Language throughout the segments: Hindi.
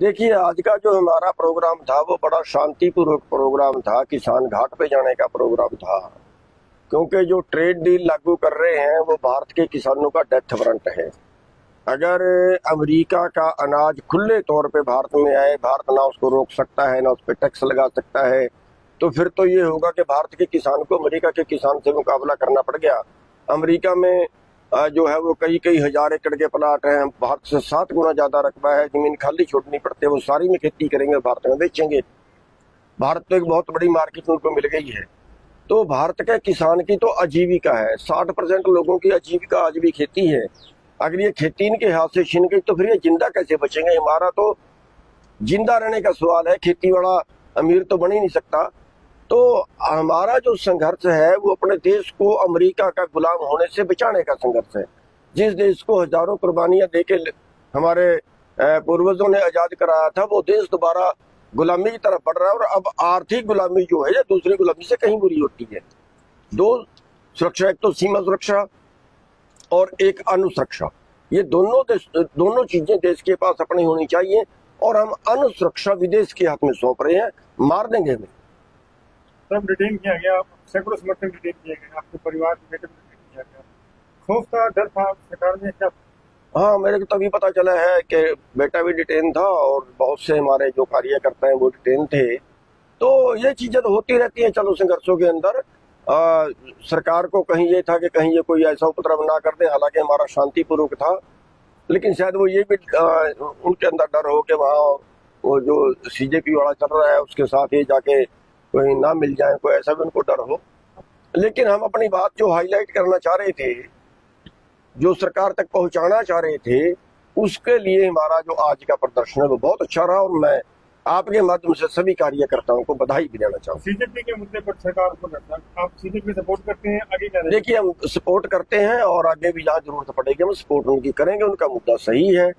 देखिए, आज का जो हमारा प्रोग्राम था वो बड़ा शांतिपूर्वक प्रोग्राम था, किसान घाट पे जाने का प्रोग्राम था। क्योंकि जो ट्रेड डील लागू कर रहे हैं वो भारत के किसानों का डेथ वारंट है। अगर अमेरिका का अनाज खुले तौर पे भारत में आए, भारत ना उसको रोक सकता है, ना उस पर टैक्स लगा सकता है, तो फिर तो ये होगा कि भारत के किसान को अमेरिका के किसान से मुकाबला करना पड़ गया। अमेरिका में जो है वो कई कई हजार एकड़ के प्लाट हैं, भारत से 7 गुना ज्यादा रकबा है, जमीन खाली छोड़नी पड़ती है, वो सारी में खेती करेंगे, भारत में बेचेंगे। भारत तो एक बहुत बड़ी मार्केट उनको मिल गई है। तो भारत के किसान की तो आजीविका है, 60% लोगों की आजीविका आज भी खेती है। अगर ये खेती इनके हाथ से छीन गई तो फिर ये जिंदा कैसे बचेंगे? हमारा तो जिंदा रहने का सवाल है, खेती वाला अमीर तो बन ही नहीं सकता। तो हमारा जो संघर्ष है वो अपने देश को अमेरिका का गुलाम होने से बचाने का संघर्ष है। जिस देश को हजारों कुर्बानियां देके हमारे पूर्वजों ने आजाद कराया था, वो देश दोबारा गुलामी की तरफ बढ़ रहा है। और अब आर्थिक गुलामी जो है, दूसरी गुलामी से कहीं बुरी होती है। दो सुरक्षा, एक तो सीमा सुरक्षा और एक अन्न सुरक्षा, ये दोनों चीजें देश के पास अपनी होनी चाहिए। और हम अन्न सुरक्षा विदेश के हाथ में सौंप रहे हैं, मार देंगे हमें। सब डिटेन किया गया, सैकड़ों समर्थक डिटेन किए गए, आपके परिवार के बेटे को डिटेन किया गया। खौफ था, डर था सरकार में क्या? हाँ, मेरे को तभी पता चला है कि बेटा भी डिटेन था और बहुत से हमारे जो कार्यकर्ता हैं वो डिटेन थे। तो ये चीजें तो होती रहती हैं चलो संघर्षों के अंदर। सरकार को कहीं ये था कि कहीं ये कोई ऐसा उपद्रव ना कर दे, हालांकि हमारा शांतिपूर्वक था। लेकिन शायद वो ये भी उनके अंदर डर हो कि वहाँ वो जो सीजेपी वाला चल रहा है उसके साथ ही जाके कोई ना मिल जाए, कोई ऐसा भी उनको डर हो। लेकिन हम अपनी बात जो हाईलाइट करना चाह रहे थे, जो सरकार तक पहुंचाना चाह रहे थे, उसके लिए हमारा जो आज का प्रदर्शन है वो बहुत अच्छा रहा। और मैं आपके माध्यम से सभी कार्यकर्ताओं को बधाई भी देना चाहूँ। सीजेपी के मुद्दे पर सरकार को डरता, आप सीजेपी सपोर्ट करते हैं, आगे क्या रहेगा? देखिए, हम सपोर्ट करते हैं और आगे भी जहाँ जरूरत पड़ेगी हम सपोर्ट उनकी करेंगे। उनका मुद्दा सही है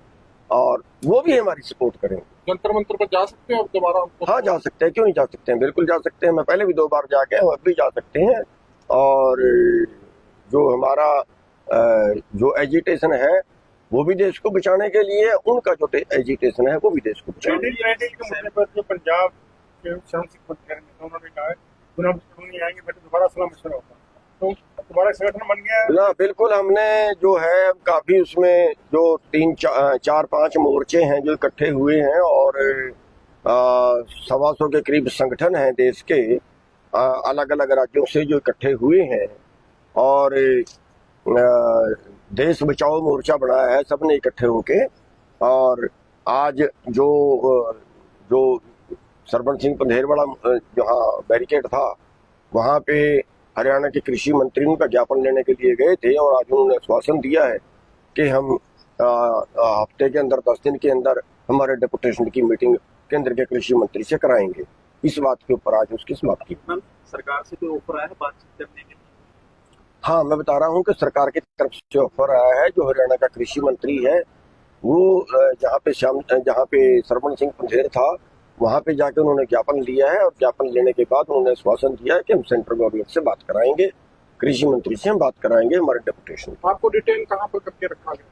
और वो भी हमारी सपोर्ट करेंगे। जंतर मंतर पर जा सकते हैं अब दोबारा? हाँ, जा सकते हैं, क्यों नहीं जा सकते हैं, बिल्कुल जा सकते हैं। मैं पहले भी 2 बार जाके अब भी जा सकते हैं। और जो हमारा जो एजिटेशन है वो भी देश को बचाने के लिए, उनका जो एजिटेशन है वो भी देश को बचाने के लिए। के मुद्दे पर जो पंजाब के शरण सिंह पटवारी ने उन्होंने कहा है चुनाव नहीं आएंगे, फिर दोबारा सलाह मशवरा होगा, तो दोबारा संगठन बन गया है। ना, बिल्कुल। हमने जो है काफी उसमें जो 3-4-5 मोर्चे हैं जो इकट्ठे हुए हैं और 125 के करीब संगठन हैं देश के, अलग अलग राज्यों से जो इकट्ठे हुए हैं और देश बचाओ मोर्चा बनाया है सबने इकट्ठे होके। और आज जो जो सरबन सिंह पंधेरवाड़ा जहाँ बैरिकेड था वहाँ पे हरियाणा के कृषि मंत्री उनका ज्ञापन लेने के लिए गए थे। और आज उन्होंने आश्वासन दिया है कि हम हफ्ते के अंदर 10 दिन के अंदर हमारे डेपुटेशन की मीटिंग केंद्र के कृषि मंत्री से कराएंगे। इस बात के ऊपर आज उसकी समाप्ति। सरकार से कोई ऑफर आया है बातचीत करने के लिए? हाँ, मैं बता रहा हूँ कि सरकार की तरफ से ऑफर आया है। जो हरियाणा का कृषि मंत्री है वो जहाँ पे सरवण सिंह पंधेर था वहाँ पे जाके उन्होंने ज्ञापन लिया है। और ज्ञापन लेने के बाद उन्होंने आश्वासन दिया है कि हम सेंट्रल गवर्नमेंट से बात कराएंगे, कृषि मंत्री से हम बात कराएंगे हमारे डेपुटेशन। आपको डिटेन कहाँ पर करके रखा गया?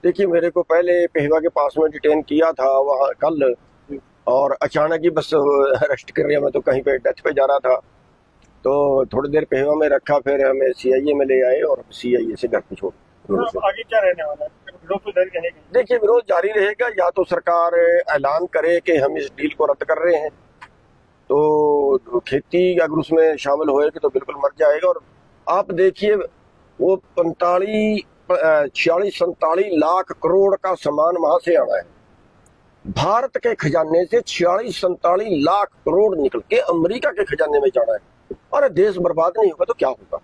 देखिए, मेरे को पहले पेहवा के पास में डिटेन किया था वहाँ कल, और अचानक ही बस अरेस्ट कर लिया। मैं तो कहीं पे डेथ पे जा रहा था, तो थोड़ी देर पेहवा में रखा, फिर हमें सीआईए में ले आए और सीआईए से घर पे छोड़। आगे क्या रहने वाला है? विरोध तो जारी रहेगा? देखिए, विरोध जारी रहेगा। या तो सरकार ऐलान करे कि हम इस डील को रद्द कर रहे हैं, तो खेती अगर उसमें शामिल होएगी तो बिल्कुल मर जाएगा। और आप देखिए, वो 46-47 लाख करोड़ का सामान वहां से आना है। भारत के खजाने से 46-47 लाख करोड़ निकल के अमेरिका के खजाने में जाना है। और देश बर्बाद नहीं होगा तो क्या होगा?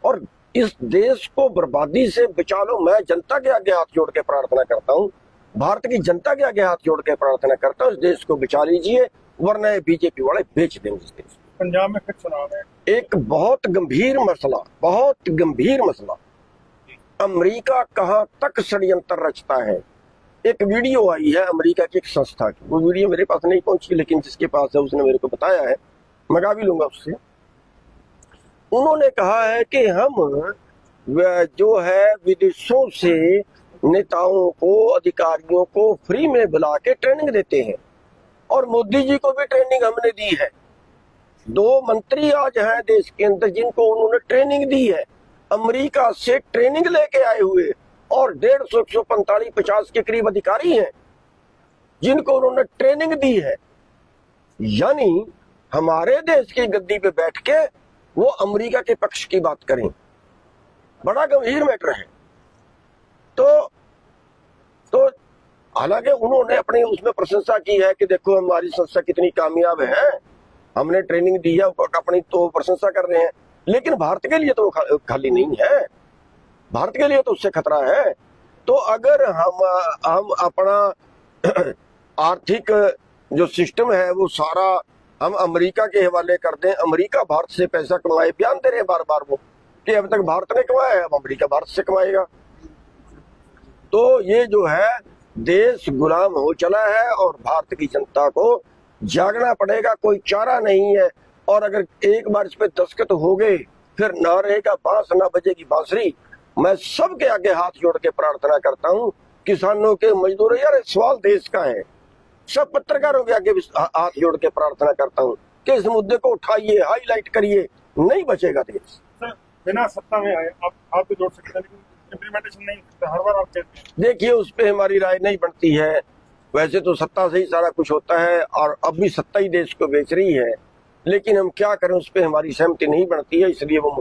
और इस देश को बर्बादी से बचा लो। मैं जनता के आगे हाथ जोड़ के प्रार्थना करता हूँ, भारत की जनता के आगे हाथ जोड़ के प्रार्थना करता हूँ, इस देश को बचा लीजिए, वरना बीजेपी वाले बेच देंगे इस देश। पंजाब में फिर चुनाव है, एक बहुत गंभीर मसला। अमेरिका कहाँ तक षड्यंत्र रचता है। एक वीडियो आई है अमेरिका की एक संस्था की, वो वीडियो मेरे पास नहीं पहुंची, लेकिन जिसके पास है उसने मेरे को बताया है, मंगा भी लूंगा उससे। उन्होंने कहा है कि हम जो है विदेशों से नेताओं को, अधिकारियों को फ्री में बुला के ट्रेनिंग देते हैं। और मोदी जी को भी ट्रेनिंग हमने दी है। 2 मंत्री आज हैं देश के अंदर जिनको उन्होंने ट्रेनिंग दी है, अमेरिका से ट्रेनिंग लेके आए हुए। और 150, 145, 50 के करीब अधिकारी हैं जिनको उन्होंने ट्रेनिंग दी है। यानी हमारे देश की गद्दी पे बैठ के वो अमेरिका के पक्ष की बात करें, बड़ा गंभीर मैटर है। तो हालांकि उन्होंने अपनी उसमें प्रशंसा की है कि देखो हमारी संस्था कितनी कामयाब है, हमने ट्रेनिंग दी है, अपनी तो प्रशंसा कर रहे हैं। लेकिन भारत के लिए तो खाली नहीं है, भारत के लिए तो उससे खतरा है। तो अगर हम अपना आर्थिक जो सिस्टम है वो सारा हम अमेरिका के हवाले कर दें, अमेरिका भारत से पैसा कमाए, बयान दे रहे हैं बार बार वो कि अब तक भारत ने कमाया है, अब अमेरिका भारत से कमाएगा। तो ये जो है देश गुलाम हो चला है और भारत की जनता को जागना पड़ेगा, कोई चारा नहीं है। और अगर एक बार इस पे दस्तखत हो गए फिर ना रहेगा बांस, ना बजेगी बांसुरी। मैं सबके आगे हाथ जोड़ के प्रार्थना करता हूँ, किसानों के, मजदूरों, यार सवाल देश का है। सब पत्रकारों के आगे भी हाथ जोड़ के प्रार्थना करता हूँ कि इस मुद्दे को उठाइए, हाईलाइट करिए, नहीं बचेगा देश। सर बिना सत्ता में आए आप तो जोड़ सकते हैं, लेकिन इम्प्लीमेंटेशन नहीं करते, हर बार आप कहते हैं। देखिए उस पे हमारी राय नहीं बनती है। वैसे तो सत्ता से ही सारा कुछ होता है और अब भी सत्ता ही देश को बेच रही है, लेकिन हम क्या करें, उस पे हमारी सहमति नहीं बनती है, इसलिए वो